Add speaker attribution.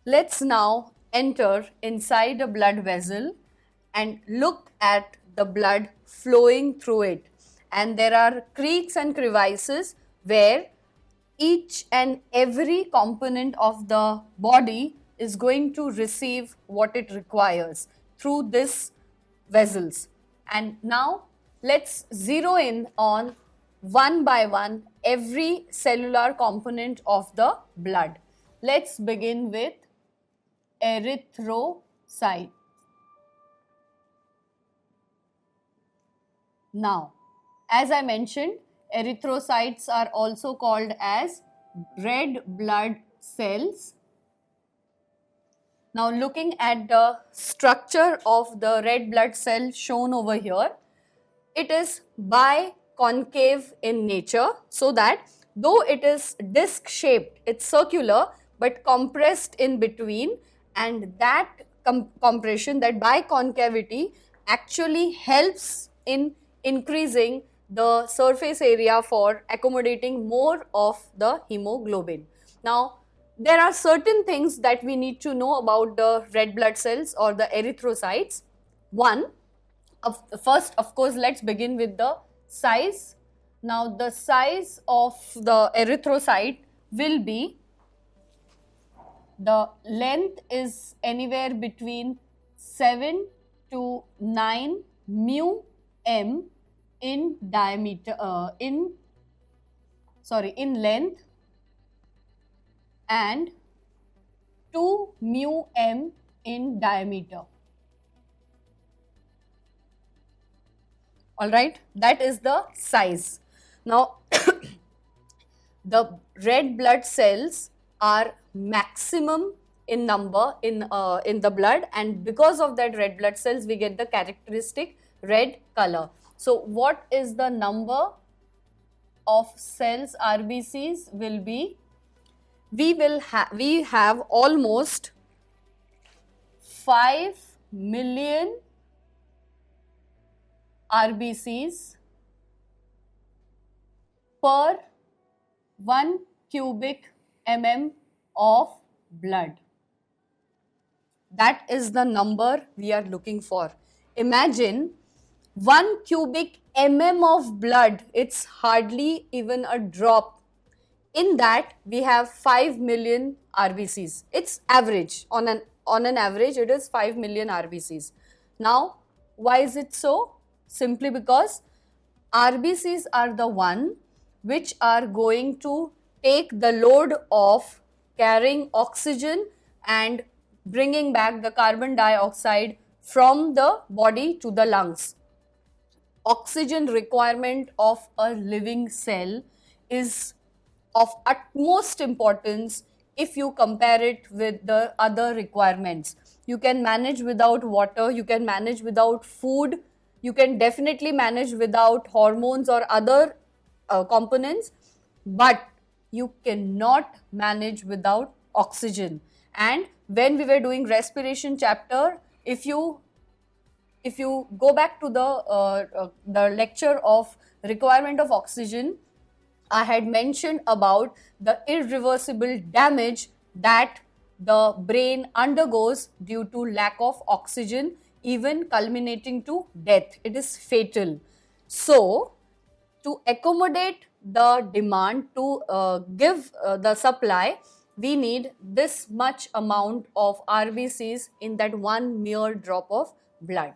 Speaker 1: Let's now enter inside a blood vessel and look at the blood flowing through it. And there are creaks and crevices where each and every component of the body is going to receive what it requires through these vessels. And now let's zero in on one by one every cellular component of the blood. Let's begin with erythrocyte. Now, as I mentioned, erythrocytes are also called as red blood cells. Now, looking at the structure of the red blood cell shown over here, it is biconcave in nature, so that though it is disc shaped, it's circular but compressed in between, and that compression, that biconcavity actually helps in increasing the surface area for accommodating more of the hemoglobin. Now, there are certain things that we need to know about the red blood cells or the erythrocytes. One, first, of course, let's begin with the size. Now, the size of the erythrocyte will be, the length is anywhere between 7 to 9 mu m in diameter, in length, and 2 mu m in diameter. Alright, that is the size. Now, the red blood cells are maximum in number in the blood, and because of that red blood cells we get the characteristic red color. So, what is the number of cells RBCs will be? We have almost 5 million RBCs per 1 cubic mm of blood. That is the number we are looking for. Imagine 1 cubic mm of blood, it's hardly even a drop. In that we have 5 million RBCs. It's average, on an average it is 5 million RBCs. Now, why is it so? Simply because RBCs are the one which are going to take the load of carrying oxygen and bringing back the carbon dioxide from the body to the lungs. Oxygen requirement of a living cell is of utmost importance if you compare it with the other requirements. You can manage without water, you can manage without food, you can definitely manage without hormones or other components, but you cannot manage without oxygen. And when we were doing respiration chapter, if you go back to the lecture of requirement of oxygen, I had mentioned about the irreversible damage that the brain undergoes due to lack of oxygen, even culminating to death. It is fatal. So, to accommodate the demand, to give the supply, we need this much amount of RBCs in that one mere drop of blood.